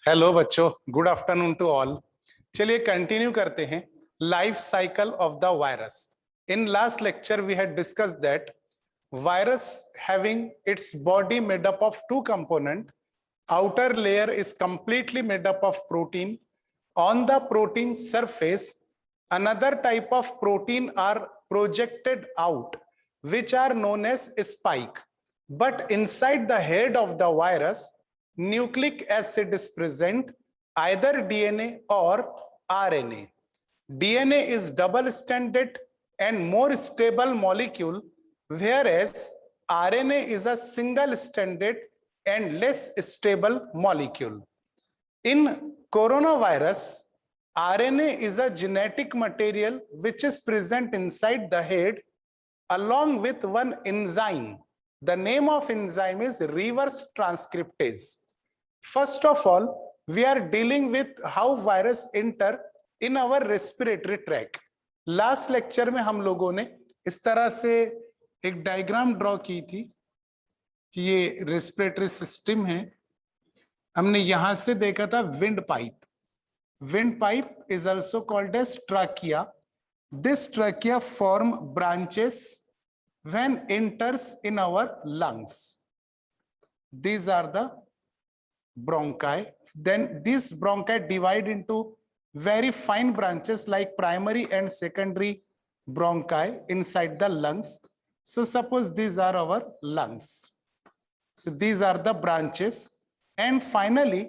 Hello बच्चों, good afternoon to all. चलिए continue करते हैं life cycle of the virus. In last lecture we had discussed that virus having its body made up of two components. Outer layer is completely made up of protein. On the protein surface, another type of protein are projected out, which are known as spike. But inside the head of the virus, nucleic acid is present, either DNA or RNA. DNA is double-stranded and more stable molecule, whereas RNA is a single-stranded and less stable molecule. In coronavirus, RNA is a genetic material which is present inside the head along with one enzyme. The name of enzyme is reverse transcriptase. First of all, we are dealing with how virus enter in our respiratory tract. Last lecture में हम लोगों ने इस तरह से एक diagram draw की थी कि ये रेस्पिरेटरी सिस्टम है। हमने यहां से देखा था wind pipe. Wind pipe is also called as trachea. This trachea form branches when enters in our lungs. These are the bronchi. Then these bronchi divide into very fine branches like primary and secondary bronchi inside the lungs. So suppose these are our lungs. So these are the branches, and finally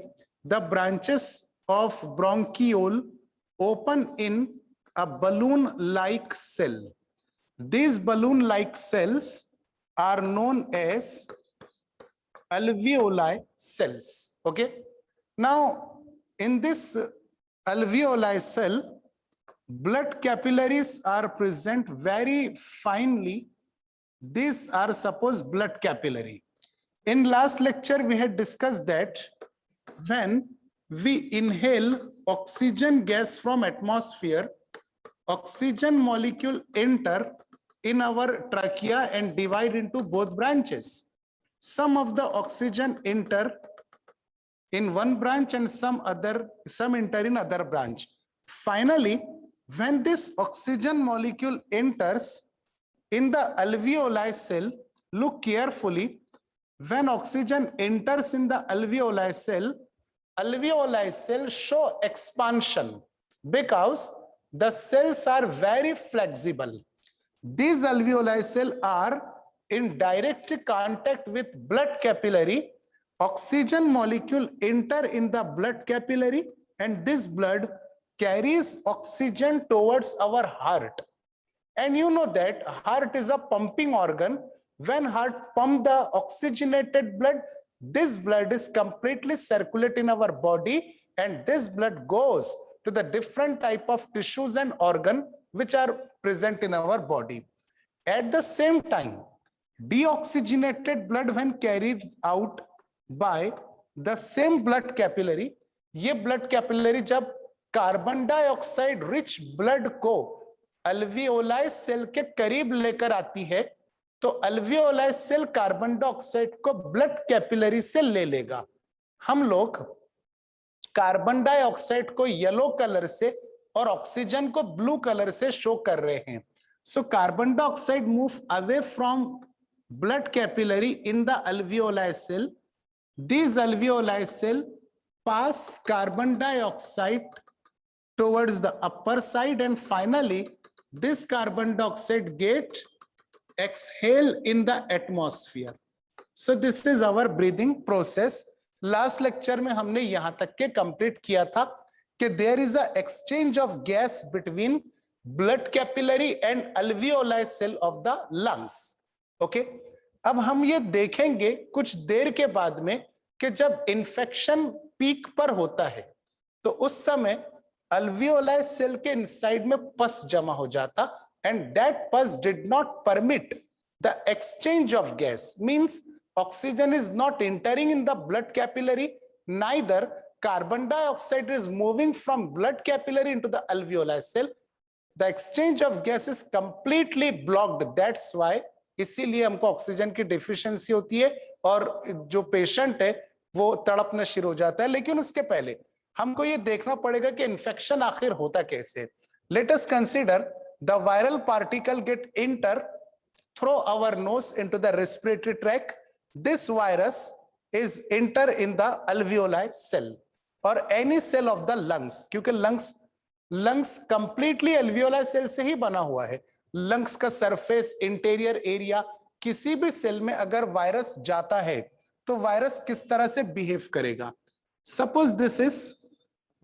the branches of bronchiole open in a balloon like cell. These balloon like cells are known as alveoli cells. Okay, now in this alveoli cell, blood capillaries are present very finely. These are suppose blood capillary. In last lecture we had discussed that when we inhale oxygen gas from atmosphere, oxygen molecule enter in our trachea and divide into both branches. Some of the oxygen enter in one branch and some enter in other branch. Finally, when this oxygen molecule enters in the alveoli cell, look carefully. When oxygen enters in the alveoli cell show expansion because the cells are very flexible. These alveoli cells are in direct contact with blood capillary. Oxygen molecule enter in the blood capillary and this blood carries oxygen towards our heart. And you know that heart is a pumping organ. When heart pump the oxygenated blood, this blood is completely circulate in our body, and this blood goes to the different type of tissues and organ which are present in our body. At the same time, deoxygenated blood when carried out by the same blood capillary, ये blood capillary जब carbon dioxide rich blood को alveoli cell के करीब लेकर आती है, तो alveoli cell carbon dioxide को ब्लड कैपिलरी से ले लेगा. हम लोग कार्बन डाइऑक्साइड को येलो कलर से और ऑक्सीजन को ब्लू कलर से शो कर रहे हैं. So carbon dioxide move away from blood capillary in the alveoli cell. These alveoli cell pass carbon dioxide towards the upper side, and finally this carbon dioxide get exhale in the atmosphere. So this is our breathing process. Last lecture में हमने यहाँ तक के complete किया था कि there is a exchange of gas between blood capillary and alveoli cell of the lungs. Okay. अब हम ये देखेंगे कुछ देर के बाद में कि जब इन्फेक्शन पीक पर होता है तो उस समय अल्वियोलाई सेल के इनसाइड में पस जमा हो जाता, and that pus did not permit the exchange of gas. Means oxygen is not entering in the blood capillary, neither carbon dioxide is moving from blood capillary into the alveoli cell. The exchange of gas is completely blocked. That's why इसीलिए हमको oxygen की deficiency होती है और जो patient है वो तड़पना शुरू हो जाता है। लेकिन उसके पहले हमको ये देखना पड़ेगा कि इन्फेक्शन आखिर होता कैसे। Let us consider the viral particle get enter through our nose into the respiratory tract. This virus is enter in the alveoli cell or any cell of the lungs, क्योंकि lungs completely alveoli cell से ही बना हुआ है। lungs का surface, interior area, किसी भी cell में अगर वायरस जाता है तो वायरस किस तरह से बिहेव करेगा। Suppose this is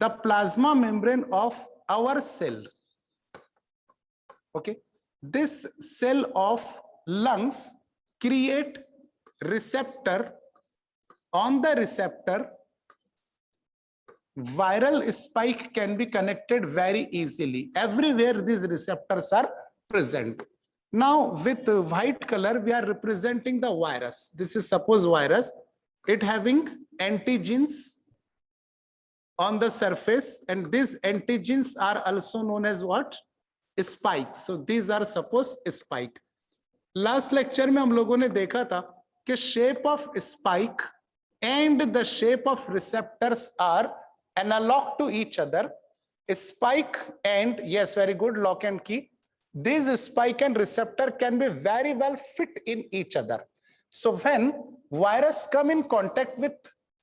the plasma membrane of our cell, okay. This cell of lungs create receptor. On the receptor, viral spike can be connected very easily. Everywhere these receptors are present. Now with white color we are representing the virus. This is suppose virus, it having antigens on the surface, and these antigens are also known as what? Spike. So these are suppose spike. Last lecture में हम लोगों ने देखा था कि shape of spike and the shape of receptors are analog to each other. Spike and, yes, very good, lock and key. These spike and receptor can be very well fit in each other. So when virus come in contact with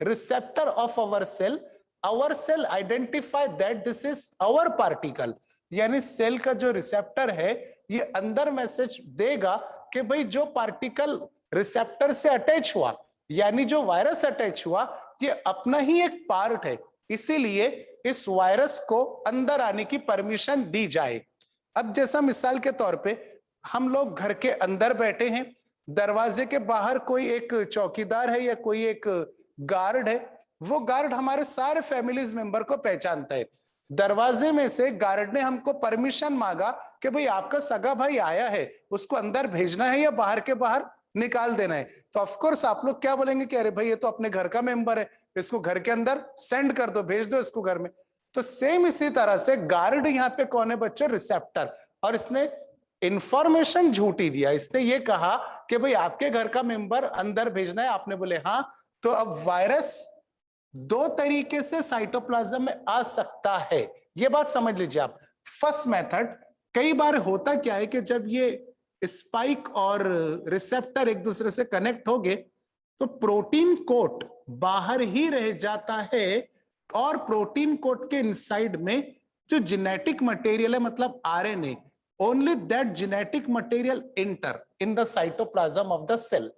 receptor of our cell identify that this is our particle. यानी cell का जो receptor है ये अंदर message देगा कि भाई जो पार्टिकल रिसेप्टर से अटैच हुआ, यानी जो वायरस अटैच हुआ, ये अपना ही एक पार्ट है, इसीलिए इस वायरस को अंदर आने की परमिशन दी जाए। अब जैसा मिसाल के तौर पे हम लोग घर के अंदर बैठे हैं, दरवाजे के बाहर कोई एक चौकीदार है या कोई एक गार्ड है, वो गार्ड हमारे सारे फैमिलीज मेंबर को पहचानता है। दरवाजे में से गार्ड ने हमको परमिशन मांगा कि भाई आपका सगा भाई आया है, उसको अंदर भेजना है या बाहर के बाहर निकाल देना है। तो ऑफ कोर्स आप लोग क्या बोलेंगे कि अरे भाई ये तो अपने घर का मेंबर है, इसको घर के अंदर सेंड कर दो, भेज दो इसको घर में। तो सेम इसी तरह से गार्ड यहाँ पे कौन है बच्चों? रिसेप्टर। और इसने इंफॉर्मेशन झूठी दिया, इसने ये कहा कि भाई आपके घर का मेंबर अंदर भेजना है, आपने बोले हाँ। तो अब वायरस दो तरीके से साइटोप्लाज्म में आ सकता है, ये बात समझ लीजिए आप। फर्स्ट मेथड, कई बार होता क्या है कि जब ये स्पाइक और रिसेप्टर एक दूसरे से कनेक्ट हो गए तो प्रोटीन कोट बाहर ही रह जाता है और प्रोटीन कोट के इनसाइड में जो जेनेटिक मटेरियल है, मतलब RNA, only that genetic material enter in the cytoplasm of the cell.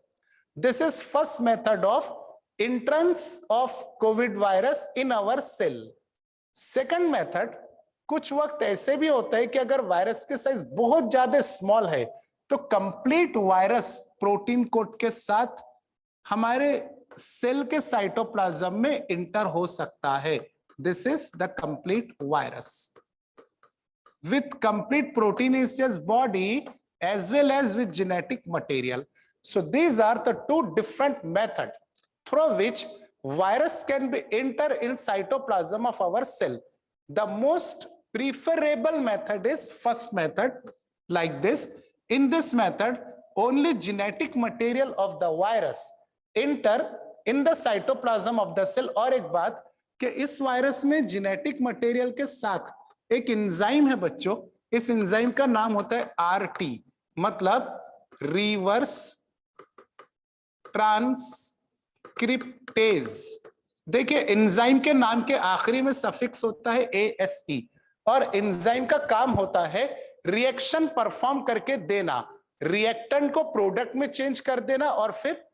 This is first method of entrance of COVID virus in our cell. Second method, कुछ वक्त ऐसे भी होता है कि अगर वायरस के साइज बहुत ज्यादा स्मॉल है तो कंप्लीट वायरस प्रोटीन कोट के साथ हमारे सेल के साइटोप्लाज्म में इंटर हो सकता है। This is the complete virus with complete proteinaceous body as well as with genetic material. So these are the two different methods through which virus can be enter in cytoplasm of our cell. The most preferable method is first method, like this. In this method, only genetic material of the virus enter in the cytoplasm of the cell. और एक बात कि इस virus में genetic material के साथ एक enzyme है बच्चों, इस एंजाइम का नाम होता है आरटी, मतलब रिवर्स ट्रांसक्रिप्टेज। देखिए एंजाइम के नाम के आखिरी में सफिक्स होता है ASE और एंजाइम का काम होता है रिएक्शन परफॉर्म करके देना, रिएक्टेंट को प्रोडक्ट में चेंज कर देना और फिर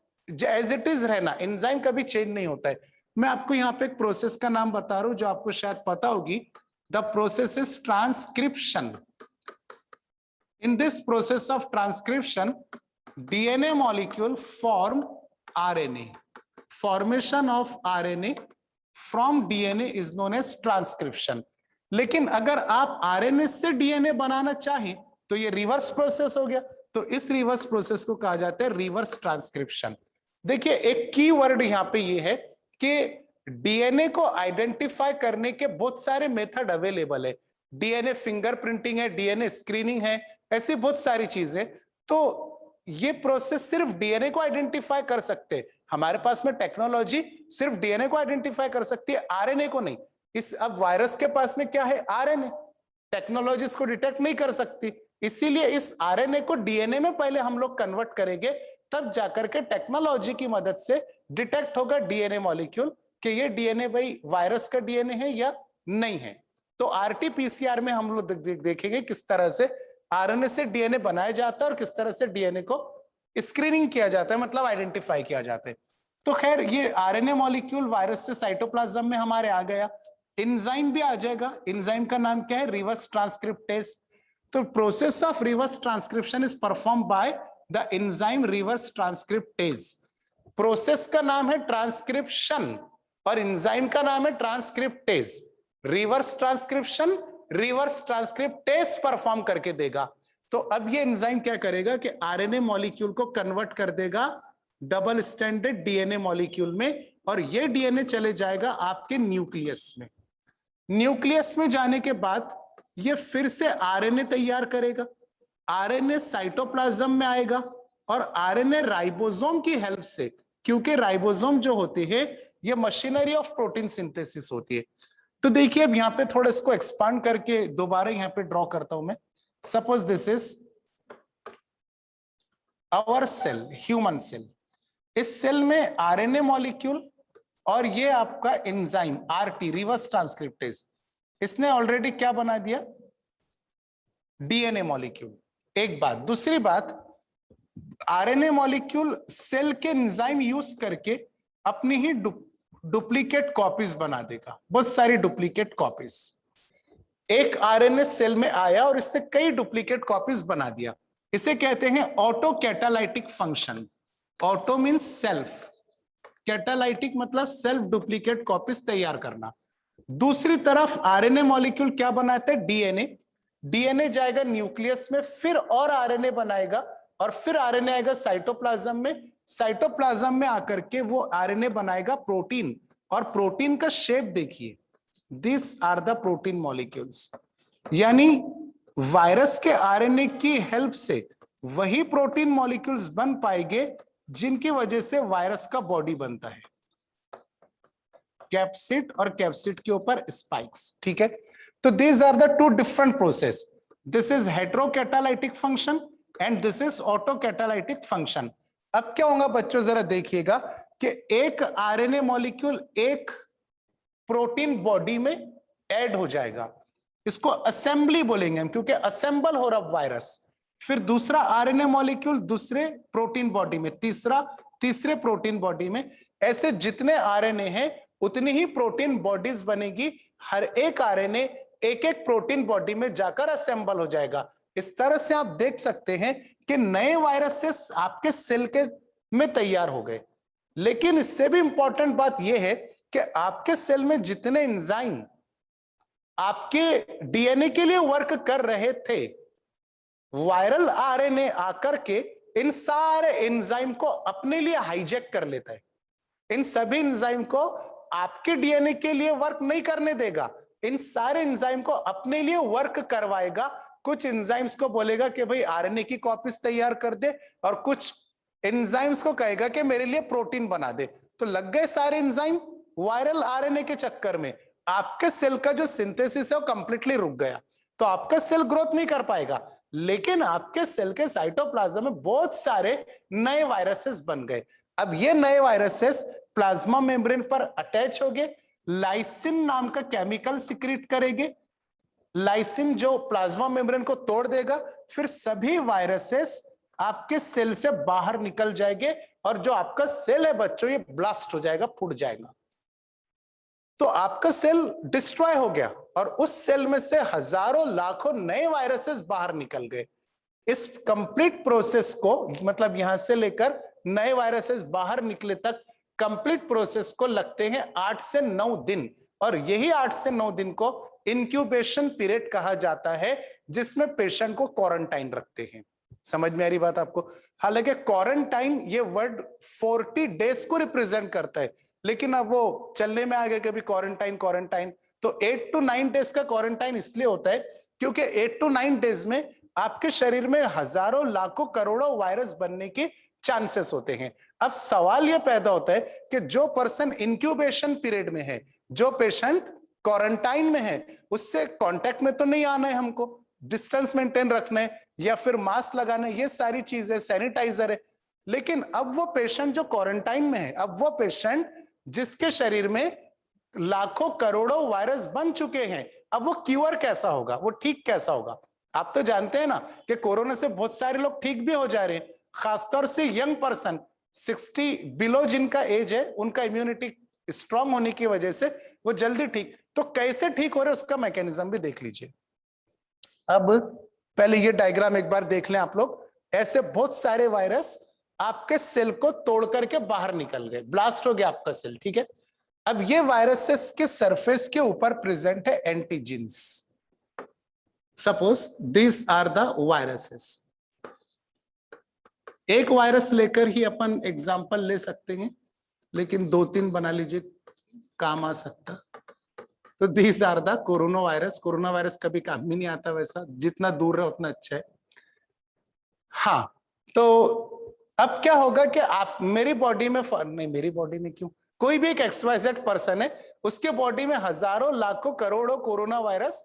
एज इट इज रहना। एंजाइम कभी चेंज नहीं होता है। मैं आपको यहाँ पे एक प्रोसेस का नाम बता रहा हूं जो आपको शायद पता होगी। The process is transcription. In this process of transcription, DNA molecule form RNA. Formation of RNA from DNA is known as transcription. लेकिन अगर आप RNA से DNA बनाना चाहें तो ये रिवर्स प्रोसेस हो गया। तो इस रिवर्स प्रोसेस को कहा जाता है रिवर्स ट्रांसक्रिप्शन। देखिए एक की वर्ड यहाँ पे ये है कि डीएनए को आइडेंटिफाई करने के बहुत सारे मेथड अवेलेबल है। डीएनए फिंगरप्रिंटिंग है, डीएनए स्क्रीनिंग है, ऐसी बहुत सारी चीजें। तो ये प्रोसेस सिर्फ डीएनए को आइडेंटिफाई कर सकते हैं, हमारे पास में टेक्नोलॉजी सिर्फ डीएनए को आइडेंटिफाई कर सकती है, आरएनए को नहीं। इस अब वायरस के पास में क्या है, आरएनए, टेक्नोलॉजी इसको डिटेक्ट नहीं कर सकती, इसीलिए इस आरएनए को डीएनए में पहले हम लोग कन्वर्ट करेंगे, तब जाकर के टेक्नोलॉजी की मदद से डिटेक्ट होगा डीएनए मॉलिक्यूल कि ये डीएनए भाई वायरस का डीएनए है या नहीं है। तो आरटीपीसीआर में हम लोग देखेंगे किस तरह से आरएनए से डीएनए बनाया जाता है और किस तरह से डीएनए को स्क्रीनिंग किया जाता है, मतलब आइडेंटिफाई किया जाता है। तो खैर ये आरएनए मॉलिक्यूल वायरस से साइटोप्लाज्म में हमारे आ गया, एंजाइम भी आ जाएगा। एंजाइम का नाम क्या है, रिवर्स ट्रांसक्रिप्टेज। तो process of reverse transcription is perform by the enzyme reverse transcriptase. Process का नाम है ट्रांसक्रिप्शन और एंजाइम का नाम है transcriptase. Reverse transcription reverse transcriptase perform करके देगा। तो अब ये एंजाइम क्या करेगा कि आरएनए मॉलिक्यूल को कन्वर्ट कर देगा डबल स्टैंडर्ड डीएनए मॉलिक्यूल में, और ये डीएनए चले जाएगा आपके न्यूक्लियस में। न्यूक्लियस में जाने के बाद ये फिर से आरएनए तैयार करेगा, आरएनए साइटोप्लाज्म में आएगा और आरएनए राइबोसोम की हेल्प से, क्योंकि राइबोसोम जो होती है ये मशीनरी ऑफ प्रोटीन सिंथेसिस होती है। तो देखिए अब यहाँ पे थोड़ा इसको एक्सपांड करके दोबारा यहाँ पे ड्रॉ करता हूं मैं। Suppose this is our cell, human cell. इस सेल में आरएनए मॉलिक्यूल और ये आपका एंजाइम आरटी रिवर्स ट्रांसक्रिप्टेज, इसने ऑलरेडी क्या बना दिया, डीएनए मॉलिक्यूल। एक बात, दूसरी बात, आरएनए मॉलिक्यूल सेल के एंजाइम यूज करके अपनी ही डुप्लीकेट कॉपीज बना देगा, बहुत सारी डुप्लीकेट कॉपीज। एक आरएनए सेल में आया और इसने कई डुप्लीकेट कॉपीज बना दिया, इसे कहते हैं auto catalytic function. Auto means self, catalytic मतलब सेल्फ डुप्लीकेट कॉपीज तैयार करना। दूसरी तरफ आरएनए मॉलिक्यूल क्या बनाता है, डीएनए। डीएनए जाएगा न्यूक्लियस में, फिर और आरएनए बनाएगा और फिर आरएनए आएगा साइटोप्लाज्म में। साइटोप्लाज्म में आकर के वो आरएनए बनाएगा प्रोटीन, और प्रोटीन का शेप देखिए, this are the protein molecules. यानी वायरस के आरएनए की हेल्प से वही प्रोटीन मॉलिक्यूल्स बन पाएंगे जिनकी वजह से वायरस का बॉडी बनता है, कैप्सिड और कैप्सिड के ऊपर स्पाइक्स। ठीक है, तो these are the two different process, this is heterocatalytic function and this is autocatalytic function. अब क्या होगा बच्चों, जरा देखिएगा कि एक आरएनए मॉलिक्यूल एक प्रोटीन बॉडी में ऐड हो जाएगा, इसको असेंबली बोलेंगे हम, क्योंकि असेंबल हो रहा वायरस। फिर दूसरा आरएनए मॉलिक्यूल दूसरे प्रोटीन बॉडी में, तीसरा तीसरे प्रोटीन बॉडी में। ऐसे जितने आरएनए हैं उतनी ही प्रोटीन बॉडीज बनेगी, हर एक आरएनए एक एक प्रोटीन बॉडी में जाकर असेंबल हो जाएगा। इस तरह से आप देख सकते हैं कि नए वायरसेस आपके सेल के में तैयार हो गए। लेकिन इससे भी इंपॉर्टेंट बात यह है कि आपके सेल में जितने एंजाइम आपके डीएनए के लिए वर्क कर रहे थे, वायरल आरएनए आकर के इन सारे एंजाइम को अपने लिए हाईजैक कर लेता है। इन सभी एंजाइम को आपके डीएनए के लिए वर्क नहीं करने देगा, इन सारे एंजाइम को अपने लिए वर्क करवाएगा। कुछ एंजाइम्स को बोलेगा कि भाई आरएनए की कॉपीज तैयार कर दे, और कुछ एंजाइम्स को कहेगा कि मेरे लिए प्रोटीन बना दे। तो लग गए सारे एंजाइम वायरल आरएनए के चक्कर में, आपके सेल का जो सिंथेसिस है वो कंप्लीटली रुक गया। तो आपका सेल ग्रोथ नहीं कर पाएगा, लेकिन आपके सेल के साइटोप्लाज्म में बहुत सारे नए वायरसेस बन गए। अब ये नए वायरसेस प्लाज्मा मेम्ब्रेन पर अटैच हो गए, लाइसिन नाम का केमिकल सिक्रीट करेंगे, लाइसिन जो प्लाज्मा मेम्ब्रेन को तोड़ देगा। फिर सभी वायरसेस आपके सेल से बाहर निकल जाएंगे, और जो आपका सेल है बच्चों ये ब्लास्ट हो जाएगा, फूट जाएगा। तो आपका सेल डिस्ट्रॉय हो गया, और उस सेल में से हजारों लाखों नए वायरसेस बाहर निकल गए। इस कंप्लीट प्रोसेस को, मतलब यहां से लेकर नए वायरसेस बाहर निकले तक, कंप्लीट प्रोसेस को लगते हैं 8 से 9 दिन, और यही 8 से 9 दिन को इंक्यूबेशन पीरियड कहा जाता है, जिसमें पेशेंट को क्वारंटाइन रखते हैं। समझ में आ रही बात आपको? हालांकि क्वारंटाइन ये वर्ड 40 डेज को रिप्रेजेंट करता है, लेकिन अब वो चलने में आ गया कभी क्वारंटाइन क्वारंटाइन। तो 8 to 9 डेज का क्वारंटाइन इसलिए होता है क्योंकि 8 to 9 डेज में आपके शरीर में हजारों लाखों करोड़ों वायरस बनने की चांसेस होते हैं। अब सवाल यह पैदा होता है कि जो पर्सन इंक्यूबेशन पीरियड में है, जो पेशेंट क्वारंटाइन में है, उससे कांटेक्ट में तो नहीं आना है, हमको डिस्टेंस मेंटेन रखना है या फिर मास्क लगाना है, ये सारी चीजें, सैनिटाइजर है। लेकिन अब वो पेशेंट जो क्वारंटाइन में है, अब वो पेशेंट जिसके शरीर में लाखों करोड़ों वायरस बन चुके हैं, अब वो क्यूर कैसा होगा, वो ठीक कैसा होगा? आप तो जानते हैं ना कि कोरोना से बहुत सारे लोग ठीक भी हो जा रहे हैं, खासतौर से यंग पर्सन 60 बिलो जिनका एज है, उनका इम्यूनिटी स्ट्रांग होने की वजह से वो जल्दी ठीक। तो कैसे ठीक हो रहे उसका मैकेनिज्म भी देख लीजिए। अब पहले ये डायग्राम एक बार देख लें आप लोग। ऐसे बहुत सारे वायरस आपके सेल को तोड़ करके बाहर निकल गए, ब्लास्ट हो गया आपका सेल, ठीक है। अब ये वायरसेस के सरफेस के ऊपर प्रेजेंट है antigens. Suppose this are the viruses. एक वायरस लेकर ही अपन एग्जांपल ले सकते हैं, लेकिन 2-3 बना लीजिए, काम आ सकता। तो this are the corona virus. Corona virus कभी काम ही नहीं आता, वैसा जितना दूर रहे उतना अच्छा है। हाँ, तो अब क्या होगा कि आप मेरी बॉडी में, नहीं मेरी बॉडी में क्यों, कोई भी एक XYZ पर्सन है, उसके बॉडी में हजारों लाखों करोड़ों कोरोना वायरस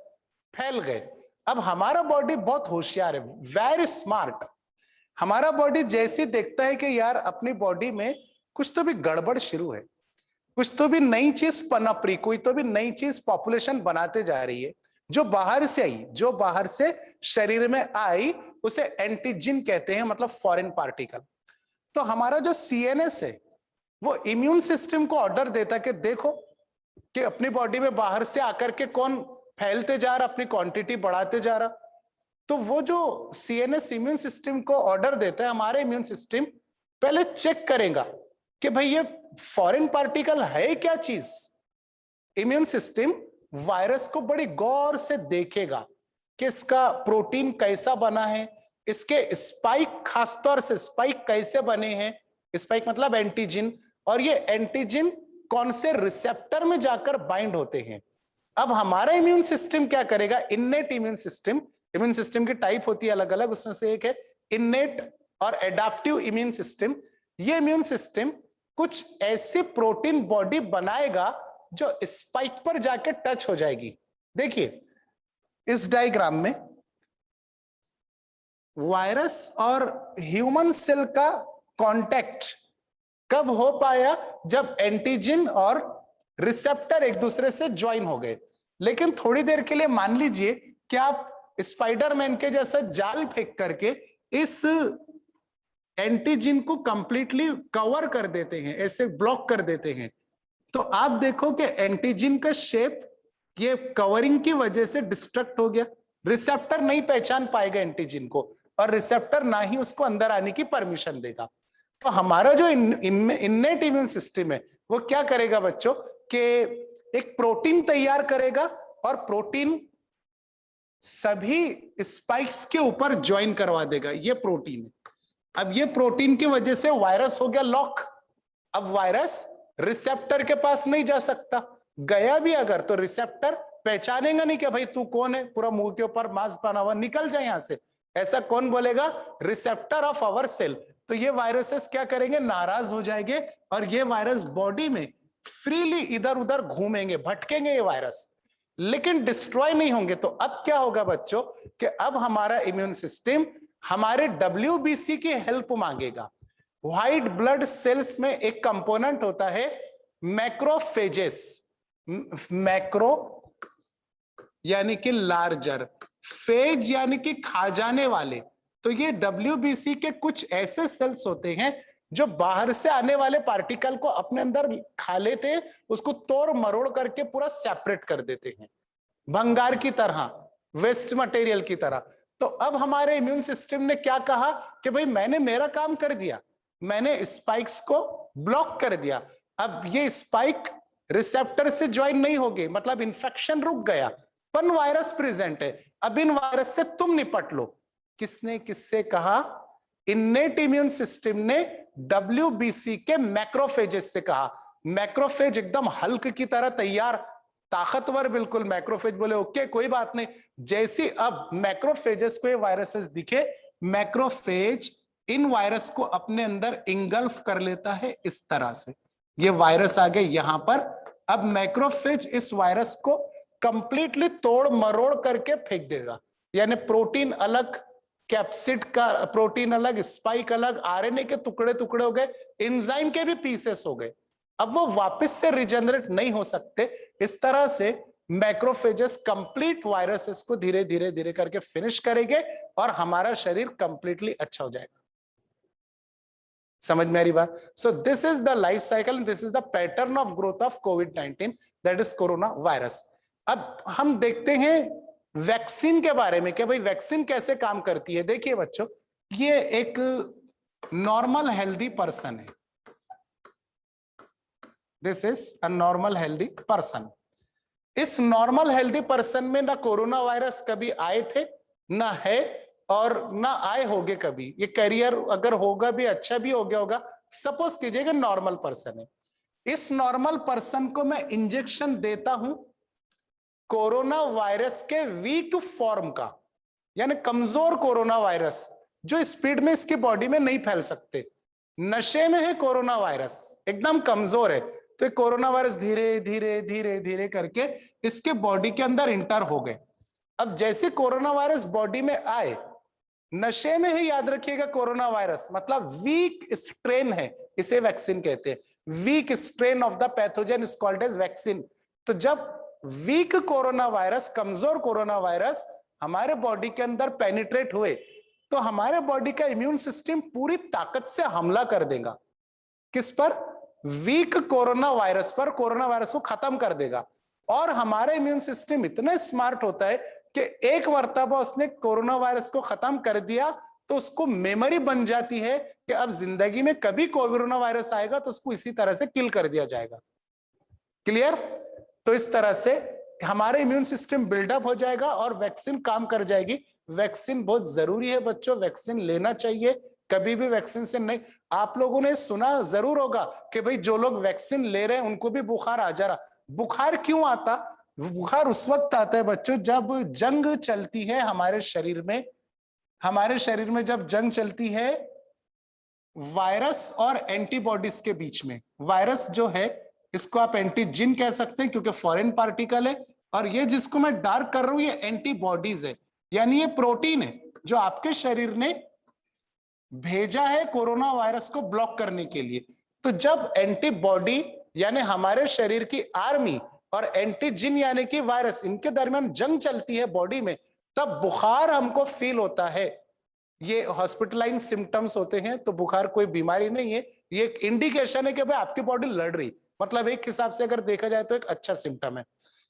फैल गए। अब हमारा बॉडी बहुत होशियार है, वेरी स्मार्ट। हमारा बॉडी जैसे देखता है कि यार अपनी बॉडी में कुछ तो भी गड़बड़ शुरू है, कुछ तो भी नई चीज पनप रही, कोई तो भी नई चीज पॉपुलेशन बनाते जा रही है, जो बाहर से आई, जो बाहर से शरीर में आई, उसे एंटीजन कहते हैं, मतलब फॉरेन पार्टिकल। तो हमारा जो CNS है वो इम्यून सिस्टम को ऑर्डर देता कि देखो कि अपनी बॉडी में बाहर से आकर के कौन फैलते जा रहा, अपनी क्वांटिटी बढ़ाते जा रहा। तो वो जो CNS इम्यून सिस्टम को ऑर्डर देता है, हमारे इम्यून सिस्टम पहले चेक करेगा कि भाई ये फॉरेन पार्टिकल है क्या चीज। इम्यून सिस्टम वायरस को बड़ी गौर से देखेगा कि इसका प्रोटीन कैसा बना है, इसके स्पाइक, खासतौर से स्पाइक कैसे बने हैं, स्पाइक मतलब एंटीजन, और ये एंटीजन कौन से रिसेप्टर में जाकर बाइंड होते हैं। अब हमारा इम्यून सिस्टम क्या करेगा, innate immune system, immune system की टाइप होती है अलग अलग, उसमें से एक है इन्नेट और एडाप्टिव इम्यून सिस्टम। ये इम्यून सिस्टम कुछ ऐसी प्रोटीन बॉडी बनाएगा जो स्पाइक पर जाके टच हो जाएगी। देखिए इस डायग्राम में वायरस और ह्यूमन सेल का कांटेक्ट कब हो पाया, जब एंटीजन और रिसेप्टर एक दूसरे से ज्वाइन हो गए। लेकिन थोड़ी देर के लिए मान लीजिए कि आप स्पाइडरमैन के जैसा जाल फेंक करके इस एंटीजन को कंप्लीटली कवर कर देते हैं, ऐसे ब्लॉक कर देते हैं, तो आप देखो कि एंटीजन का शेप ये कवरिंग की वजह से डिस्ट्रक्ट हो गया। रिसेप्टर नहीं पहचान पाएगा एंटीजन को, और रिसेप्टर ना ही उसको अंदर आने की परमिशन देगा। तो हमारा जो इन्नेट इम्यून सिस्टम है वो क्या करेगा बच्चों, कि एक प्रोटीन तैयार करेगा, और प्रोटीन सभी स्पाइक्स के ऊपर ज्वाइन करवा देगा। ये प्रोटीन है। अब ये प्रोटीन की वजह से वायरस हो गया लॉक। अब वायरस रिसेप्टर के पास नहीं जा सकता, गया भी अगर तो रिसेप्टर पहचानेगा नहीं कि भाई तू कौन है, पूरा मुंह के ऊपर मास्क बना हुआ, निकल जाए यहां से, ऐसा कौन बोलेगा, रिसेप्टर ऑफ आवर सेल। तो ये वायरसेस क्या करेंगे, नाराज हो जाएंगे, और ये वायरस बॉडी में फ्रीली इधर उधर घूमेंगे, भटकेंगे ये वायरस, लेकिन डिस्ट्रॉय नहीं होंगे। तो अब क्या होगा बच्चों, कि अब हमारा इम्यून सिस्टम हमारे WBC की हेल्प मांगेगा। व्हाइट ब्लड सेल्स में एक कंपोनेंट होता है मैक्रोफेजेस, मैक्रो यानी कि लार्जर, फेज यानी कि खा जाने वाले। तो ये WBC के कुछ ऐसे सेल्स होते हैं जो बाहर से आने वाले पार्टिकल को अपने अंदर खा लेते हैं, उसको तोड़ मरोड़ करके पूरा सेपरेट कर देते हैं, भंगार की तरह, वेस्ट मटेरियल की तरह। तो अब हमारे इम्यून सिस्टम ने क्या कहा कि भाई मैंने मेरा काम कर दिया, मैंने स्पाइक्स को ब्लॉक कर दिया, अब ये स्पाइक रिसेप्टर से ज्वाइन नहीं होगी, मतलब इंफेक्शन रुक गया, पर वायरस प्रेजेंट है, अब इन वायरस से तुम निपट लो। किसने किससे कहा, इन्नेट इम्यून सिस्टम ने WBC के मैक्रोफेजेस से कहा। मैक्रोफेज एकदम हल्क की तरह तैयार, ताकतवर बिल्कुल। मैक्रोफेज बोले ओके कोई बात नहीं। जैसी अब मैक्रोफेजेस को ये वायरसेस दिखे, मैक्रोफेज इन वायरस को अपने अंदर इंगल्फ कर लेता है इस तरह से। ये वायरस आ गए यहां पर। अब मैक्रोफेज इस वायरस को कंप्लीटली तोड़ मरोड़ करके फेंक देगा, यानी प्रोटीन अलग, कैप्सिड का प्रोटीन अलग, स्पाइक अलग, आरएनए के टुकड़े टुकड़े हो गए, एंजाइम के भी पीसेस हो गए। अब वो वापस से रिजेनरेट नहीं हो सकते। इस तरह से मैक्रोफेजेस कंप्लीट वायरसेस को धीरे धीरे धीरे करके फिनिश करेंगे और हमारा शरीर कंप्लीटली अच्छा हो जाएगा। समझ में आ रही बात? So this is the life cycle, this is the pattern of growth of covid, that is corona virus. अब हम देखते हैं वैक्सीन के बारे में कि भाई वैक्सीन कैसे काम करती है। देखिए बच्चों, ये एक नॉर्मल हेल्दी पर्सन है, this is a normal healthy person. इस नॉर्मल हेल्दी पर्सन में ना कोरोना वायरस कभी आए थे, ना है और ना आए होंगे कभी। ये कैरियर अगर होगा भी अच्छा भी हो गया होगा। सपोज कीजिएगा नॉर्मल पर्सन है, इस नॉर्मल पर्सन को मैं इंजेक्शन देता हूं कोरोना वायरस के वीक फॉर्म का, यानी कमजोर कोरोना वायरस जो स्पीड में इसकी बॉडी में नहीं फैल सकते। नशे में है कोरोना वायरस, एकदम कमजोर है, तो कोरोना वायरस धीरे धीरे धीरे धीरे करके इसके बॉडी के अंदर इंटर हो गए। अब जैसे कोरोना वायरस बॉडी में आए, नशे में ही याद रखिएगा कोरोना वायरस मतलब वीक स्ट्रेन है, इसे वैक्सीन कहते हैं। Weak strain of the pathogen is called as vaccine. तो जब वीक कोरोना वायरस, कमजोर कोरोना वायरस हमारे बॉडी के अंदर पेनिट्रेट हुए, तो हमारे बॉडी का इम्यून सिस्टम पूरी ताकत से हमला कर देगा। किस पर? वीक कोरोना वायरस पर। कोरोना वायरस को खत्म कर देगा। और हमारा इम्यून सिस्टम इतना स्मार्ट होता है कि एक मर्तबा उसने कोरोना वायरस को खत्म कर दिया तो उसको मेमोरी बन जाती है कि अब जिंदगी में कभी कोरोना वायरस आएगा तो उसको इसी तरह से किल कर दिया जाएगा। क्लियर? तो इस तरह से हमारे इम्यून सिस्टम बिल्डअप हो जाएगा और वैक्सीन काम कर जाएगी। वैक्सीन बहुत जरूरी है बच्चों, वैक्सीन लेना चाहिए। कभी भी वैक्सीन से नहीं, आप लोगों ने सुना जरूर होगा कि भाई जो लोग वैक्सीन ले रहे हैं उनको भी बुखार आ जा रहा। बुखार क्यों आता? बुखार उस वक्त आता है बच्चों जब जंग चलती है हमारे शरीर में। हमारे शरीर में जब जंग चलती है वायरस और एंटीबॉडीज के बीच में। वायरस जो है इसको आप एंटीजन कह सकते हैं क्योंकि फॉरेन पार्टिकल है, और ये जिसको मैं डार्क कर रहा हूं ये एंटीबॉडीज है, यानी ये प्रोटीन है जो आपके शरीर ने भेजा है कोरोना वायरस को ब्लॉक करने के लिए। तो जब एंटीबॉडी यानी हमारे शरीर की आर्मी और एंटीजन यानी कि वायरस, इनके दरमियान जंग चलती है बॉडी में, तब बुखार हमको फील होता है। ये हॉस्पिटलाइज सिम्टम्स होते हैं, तो बुखार कोई बीमारी नहीं है, ये एक इंडिकेशन है कि भाई आपकी बॉडी लड़ रही। मतलब एक हिसाब से अगर देखा जाए तो एक अच्छा सिम्टम है।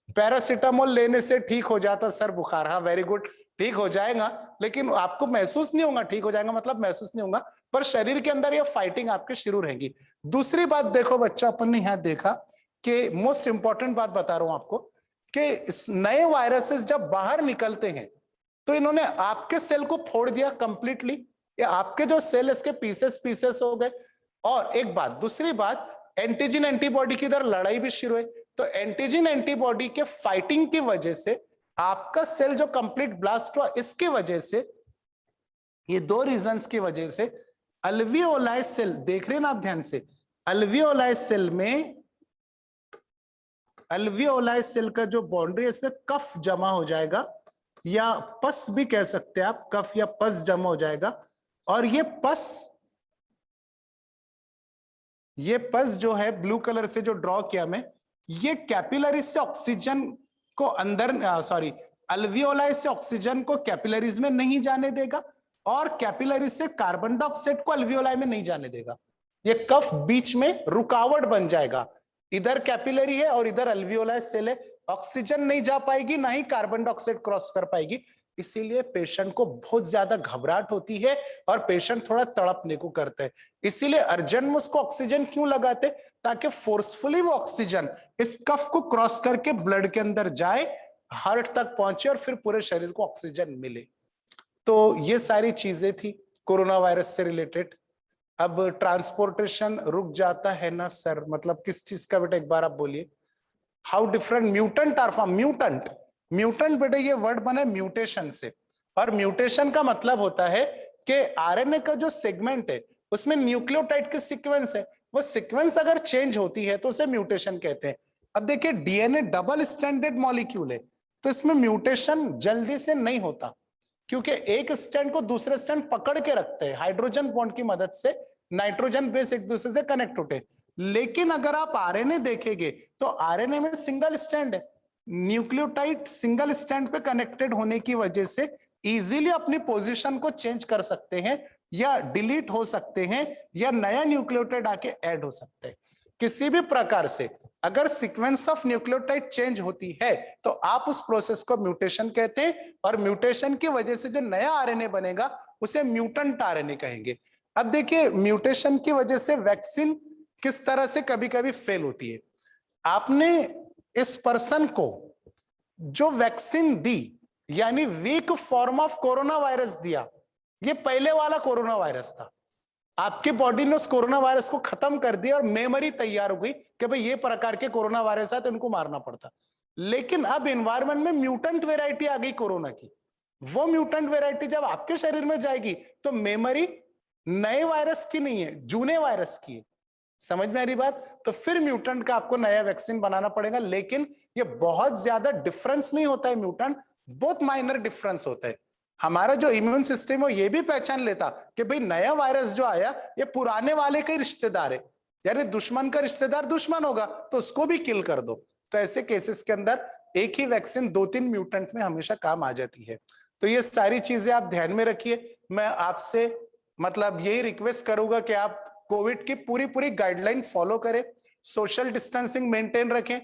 पैरासीटामोल लेने से ठीक हो जाता सर बुखार, हाँ वेरी गुड, ठीक हो जाएगा, लेकिन आपको महसूस नहीं होगा ठीक हो जाएगा, मतलब महसूस नहीं होगा, पर शरीर के अंदर ये फाइटिंग आपके शुरू रहेगी। दूसरी बात देखो बच्चा, अपन ने यहां देखा कि मोस्ट इंपॉर्टेंट बात बता रहा हूं आपको कि नए वायरसेस जब बाहर निकलते हैं तो इन्होंने आपके सेल को फोड़ दिया कंप्लीटली, या आपके जो सेल इसके पीसेस पीसेस हो गए। और एक बात, दूसरी बात, एंटीजन एंटीबॉडी की इधर लड़ाई भी शुरू है। तो एंटीजन एंटीबॉडी के फाइटिंग की वजह से आपका सेल जो कंप्लीट ब्लास्ट हुआ, इसकी वजह से, ये दो रीजंस की वजह से अल्वियोलाई सेल, देख रहे हैं ना आप ध्यान से, अल्वियोलाई सेल में, अल्वियोलाई सेल का जो बाउंड्री है इसमें कफ जमा हो जाएगा, या पस भी कह सकते हैं आप, कफ या पस जमा हो जाएगा। और ये पस जो है ब्लू कलर से जो ड्रॉ किया मैं, ये कैपिलरीज से ऑक्सीजन को अंदर, सॉरी, अल्वियोलाई से ऑक्सीजन को कैपिलरीज में नहीं जाने देगा और कैपिलरीज से कार्बन डाइऑक्साइड को अल्वियोलाई में नहीं जाने देगा। ये कफ बीच में रुकावट बन जाएगा, इधर कैपिलरी है और इधर अल्वियोलाई सेल है, ऑक्सीजन नहीं जा पाएगी, ना ही कार्बन डाइऑक्साइड क्रॉस कर पाएगी। इसीलिए पेशेंट को बहुत ज्यादा घबराहट होती है और पेशेंट थोड़ा तड़पने को करता है। इसीलिए अर्जेंट में उसको ऑक्सीजन क्यों लगाते? ताकि फोर्सफुली वो ऑक्सीजन इस कफ को क्रॉस करके ब्लड के अंदर जाए, हार्ट तक पहुंचे और फिर पूरे शरीर को ऑक्सीजन मिले। तो ये सारी चीजें थी कोरोना वायरस से रिलेटेड। अब ट्रांसपोर्टेशन रुक जाता है ना सर, मतलब किस चीज का बेटा, एक बार आप बोलिए। How different mutant are form. Mutant बेटा ये वर्ड बना है म्यूटेशन से, और म्यूटेशन का मतलब होता है कि आरएनए का जो सेगमेंट है उसमें न्यूक्लियोटाइड की सीक्वेंस है, वो सीक्वेंस अगर चेंज होती है तो उसे म्यूटेशन कहते हैं। अब देखिए डीएनए डबल स्टैंडर्ड मॉलिक्यूल है, तो इसमें म्यूटेशन जल्दी से नहीं होता, क्योंकि एक स्टैंड को दूसरे स्टैंड पकड़ के रखते हैं हाइड्रोजन बॉन्ड की मदद से, नाइट्रोजन बेस एक दूसरे से कनेक्ट होते हैं। लेकिन अगर आप आरएनए देखेंगे तो आरएनए में सिंगल स्टैंड है, न्यूक्लियोटाइड सिंगल स्टैंड पे कनेक्टेड होने की वजह से इजीली अपनी पोजीशन को चेंज कर सकते हैं या डिलीट हो सकते हैं या नया न्यूक्लियोटाइड आके ऐड हो सकते हैं। किसी भी प्रकार से अगर सीक्वेंस ऑफ न्यूक्लियोटाइड चेंज होती है तो आप उस प्रोसेस को म्यूटेशन कहते हैं, और म्यूटेशन की वजह से जो नया आरएनए बनेगा उसे म्यूटेंट आरएनए कहेंगे। अब देखिए म्यूटेशन की वजह से वैक्सीन किस तरह से कभी कभी फेल होती है। आपने इस पर्सन को जो वैक्सीन दी यानी weak form of corona virus दिया, ये पहले वाला कोरोना वायरस था, आपकी बॉडी ने उस कोरोना वायरस को खत्म कर दिया और मेमोरी तैयार हो गई कि भाई ये प्रकार के कोरोना वायरस है तो इनको मारना पड़ता। लेकिन अब एनवायरमेंट में म्यूटेंट वेराइटी आ गई कोरोना की, वो म्यूटेंट वेराइटी जब आपके शरीर में जाएगी तो मेमोरी नए वायरस की नहीं है, जूने वायरस की है। समझ में आ रही बात? तो फिर म्यूटेंट का आपको नया वैक्सीन बनाना पड़ेगा, लेकिन ये बहुत ज्यादा डिफरेंस नहीं होता है म्यूटेंट, बहुत माइनर डिफरेंस होता है। हमारा जो इम्यून सिस्टम है ये भी पहचान लेता कि भाई नया वायरस जो आया ये पुराने वाले का ही रिश्तेदार है, यानी दुश्मन का रिश्तेदार दुश्मन होगा तो उसको भी किल कर दो। तो ऐसे केसेस के अंदर एक ही वैक्सीन 2-3 म्यूटेंट में हमेशा काम आ जाती है। तो ये सारी चीजें आप ध्यान में रखिए। मैं आपसे मतलब यही रिक्वेस्ट करूंगा कि आप कोविड की पूरी पूरी गाइडलाइन फॉलो करें, सोशल डिस्टेंसिंग मेंटेन रखें।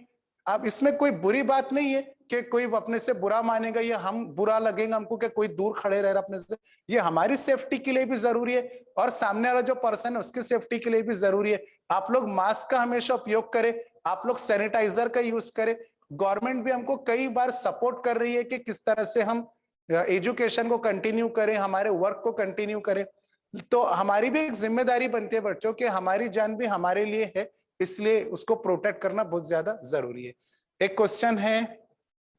अब इसमें कोई बुरी बात नहीं है कि कोई अपने से बुरा मानेगा या हम बुरा लगेगा हमको कि कोई दूर खड़े रह रहा अपने से, ये हमारी सेफ्टी के लिए भी जरूरी है और सामने वाला जो पर्सन है उसकी सेफ्टी के लिए भी जरूरी है। आप लोग मास्क का हमेशा उपयोग करें, आप लोग सैनिटाइजर का यूज करें। गवर्नमेंट भी हमको कई बार सपोर्ट कर रही है कि किस तरह से हम एजुकेशन को कंटिन्यू करें, हमारे वर्क को कंटिन्यू करें। तो हमारी भी एक जिम्मेदारी बनती है बच्चों कि हमारी जान भी हमारे लिए है, इसलिए उसको प्रोटेक्ट करना बहुत ज्यादा जरूरी है। एक क्वेश्चन है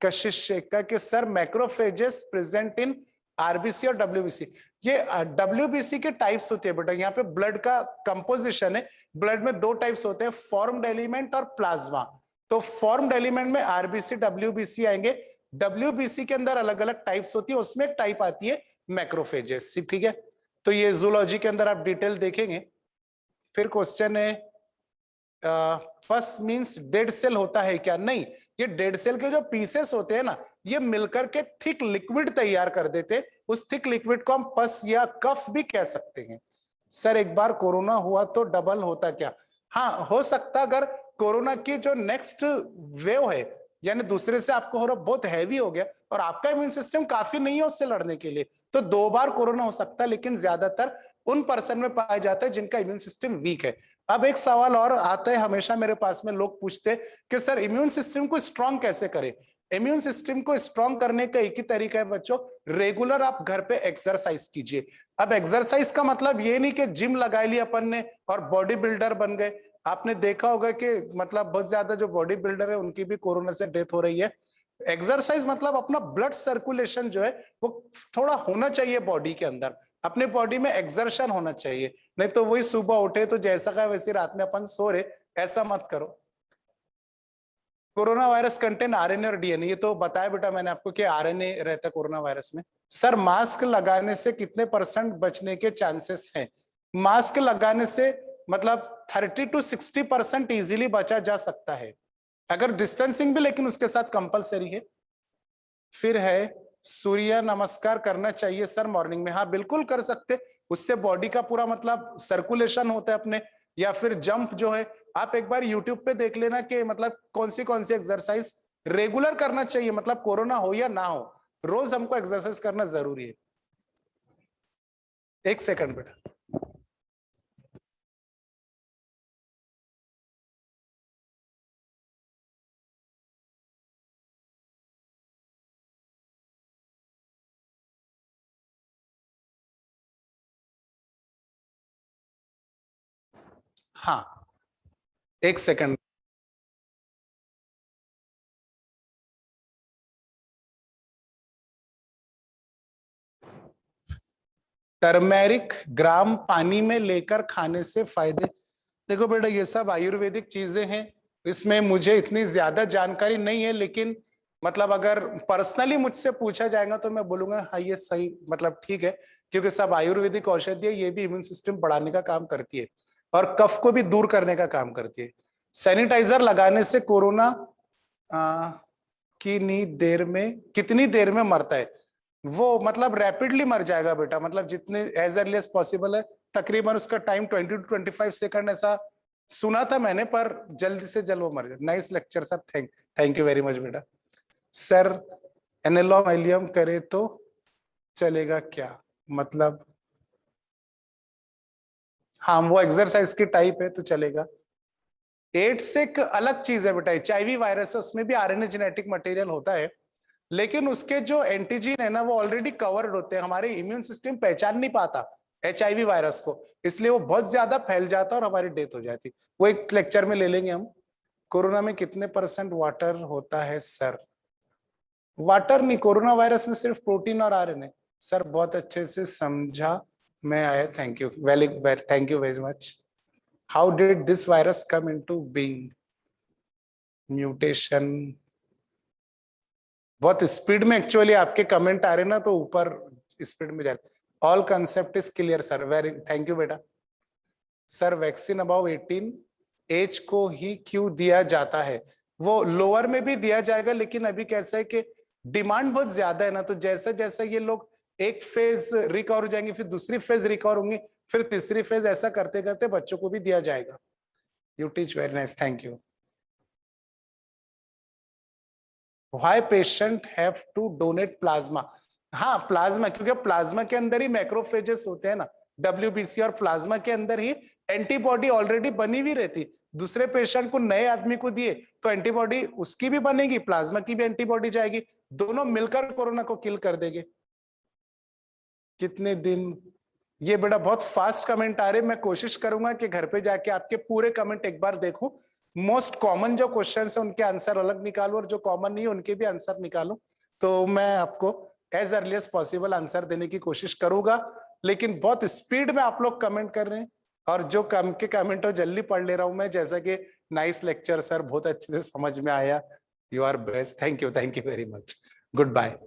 कशिश शेख का कि sir macrophages present in RBC और डब्ल्यूबीसी, ये डब्ल्यूबीसी के टाइप्स होते हैं बेटा, यहाँ पे ब्लड का कंपोजिशन है, ब्लड में 2 टाइप्स होते हैं, फॉर्म्ड एलिमेंट और प्लाज्मा। तो फॉर्म्ड एलिमेंट में आरबीसी डब्ल्यूबीसी आएंगे, डब्ल्यूबीसी के अंदर अलग अलग टाइप्स होती है, उसमें एक टाइप आती है मैक्रोफेजेस, ठीक है। तो ये जूलॉजी के अंदर आप डिटेल देखेंगे। फिर क्वेश्चन है पस मींस डेड सेल होता है क्या? नहीं, ये डेड सेल के जो पीसेस होते हैं ना ये मिलकर के थिक लिक्विड तैयार कर देते, उस थिक लिक्विड को हम पस या कफ भी कह सकते हैं। सर एक बार कोरोना हुआ तो डबल होता क्या? हाँ हो सकता, अगर कोरोना की जो नेक्स्ट वेव है यानी दूसरे से आपको हो रहा बहुत हैवी हो गया और आपका इम्यून सिस्टम काफी नहीं है उससे लड़ने के लिए, तो 2 बार कोरोना हो सकता है, लेकिन ज्यादातर उन पर्सन में पाया जाता है जिनका इम्यून सिस्टम वीक है। अब एक सवाल और आता है हमेशा मेरे पास में, लोग पूछते कि सर इम्यून सिस्टम को स्ट्रांग कैसे करें? इम्यून सिस्टम को स्ट्रांग करने का एक ही तरीका है बच्चों, रेगुलर आप घर पे एक्सरसाइज कीजिए। अब एक्सरसाइज का मतलब ये नहीं कि जिम लगा लिया अपन ने और बॉडी बिल्डर बन गए। आपने देखा होगा कि मतलब बहुत ज्यादा जो बॉडी बिल्डर है उनकी भी कोरोना से डेथ हो रही है। एक्सरसाइज मतलब अपना ब्लड सर्कुलेशन जो है वो थोड़ा होना चाहिए बॉडी के अंदर, अपने बॉडी में एक्सर्शन होना चाहिए, नहीं तो वही सुबह उठे तो जैसा का वैसे रात में अपन सो रहे, ऐसा मत करो। कोरोना वायरस कंटेन आरएनए और डीएनए, ये तो बताया बेटा मैंने आपको कि आरएनए रहता है कोरोना वायरस में। सर मास्क लगाने से कितने % बचने के चांसेस हैं? मास्क लगाने से मतलब 30 to 60% इजीली बचा जा सकता है, अगर डिस्टेंसिंग भी लेकिन उसके साथ कंपलसरी है। फिर है सूर्य नमस्कार करना चाहिए सर मॉर्निंग में? हाँ बिल्कुल कर सकते, उससे बॉडी का पूरा मतलब सर्कुलेशन होता है अपने। या फिर जंप जो है आप एक बार यूट्यूब पे देख लेना कि मतलब कौन सी एक्सरसाइज रेगुलर करना चाहिए, मतलब कोरोना हो या ना हो रोज हमको एक्सरसाइज करना जरूरी है। एक सेकंड बेटा। हाँ एक सेकंड। टर्मेरिक ग्राम पानी में लेकर खाने से फायदे। देखो बेटा, ये सब आयुर्वेदिक चीजें हैं, इसमें मुझे इतनी ज्यादा जानकारी नहीं है, लेकिन मतलब अगर पर्सनली मुझसे पूछा जाएगा तो मैं बोलूंगा हाँ ये सही, मतलब ठीक है, क्योंकि सब आयुर्वेदिक औषधि है, ये भी इम्यून सिस्टम बढ़ाने का काम करती है और कफ को भी दूर करने का काम करती है। सैनिटाइजर लगाने से कोरोना कितनी देर में मरता है? वो मतलब रैपिडली मर जाएगा बेटा, मतलब जितने एज अर्ली एज पॉसिबल है, तकरीबन उसका टाइम 20 to 25 सेकंड ऐसा सुना था मैंने, पर जल्द से जल्द वो मर जाए। Nice lecture sir, thank you very much बेटा। सर एनालोम एलियम करे तो चलेगा क्या, मतलब? हाँ, वो एक्सरसाइज की टाइप है तो चलेगा। एड्स एक अलग चीज है बेटा, HIV वायरस है, उसमें भी RNA जेनेटिक मटेरियल होता है, लेकिन उसके जो एंटीजीन है ना वो ऑलरेडी कवर्ड होते हैं, हमारे इम्यून सिस्टम पहचान नहीं पाता HIV वायरस को, इसलिए वो बहुत ज्यादा फैल जाता और हमारी डेथ हो जाती। वो एक लेक्चर में ले लेंगे हम। कोरोना में कितने % वाटर होता है सर? वाटर नहीं, कोरोना वायरस में सिर्फ प्रोटीन और RNA। सर बहुत अच्छे से समझा मैं आया, thank you, thank you very much. How did this virus come into being? Mutation. बहुत स्पीड में एक्चुअली आपके कमेंट आ रहे ना, तो ऊपर स्पीड में जा रहे। All concept is clear sir, very thank you बेटा। सर वैक्सीन अबाउ 18 एज को ही क्यों दिया जाता है? वो लोअर में भी दिया जाएगा, लेकिन अभी कैसा है कि डिमांड बहुत ज्यादा है ना, तो जैसा जैसा ये लोग एक फेज रिकवर हो जाएंगे, फिर दूसरी फेज रिकवर होंगे, फिर तीसरी फेज, ऐसा करते करते बच्चों को भी दिया जाएगा। You teach very nice, thank you. Why patient have to donate plasma? हाँ प्लाज्मा, क्योंकि प्लाज्मा के अंदर ही मैक्रोफेजेस होते हैं ना, WBC, और प्लाज्मा के अंदर ही एंटीबॉडी ऑलरेडी बनी हुई रहती। दूसरे पेशेंट को, नए आदमी को दिए तो एंटीबॉडी उसकी भी बनेगी, प्लाज्मा की भी एंटीबॉडी जाएगी, दोनों मिलकर कोरोना को किल कर देंगे। कितने दिन? ये बेटा बहुत फास्ट कमेंट आ रहे, मैं कोशिश करूंगा कि घर पे जाके आपके पूरे कमेंट एक बार देखूं, मोस्ट कॉमन जो क्वेश्चन है उनके आंसर अलग निकालू, और जो कॉमन नहीं है उनके भी आंसर निकालू, तो मैं आपको as early as possible answer देने की कोशिश करूंगा। लेकिन बहुत स्पीड में आप लोग कमेंट कर रहे हैं, और जो कम के कमेंट हो जल्दी पढ़ ले रहा हूं मैं, जैसा कि नाइस लेक्चर सर, बहुत अच्छे से समझ में आया, you are best, thank you very much, good bye.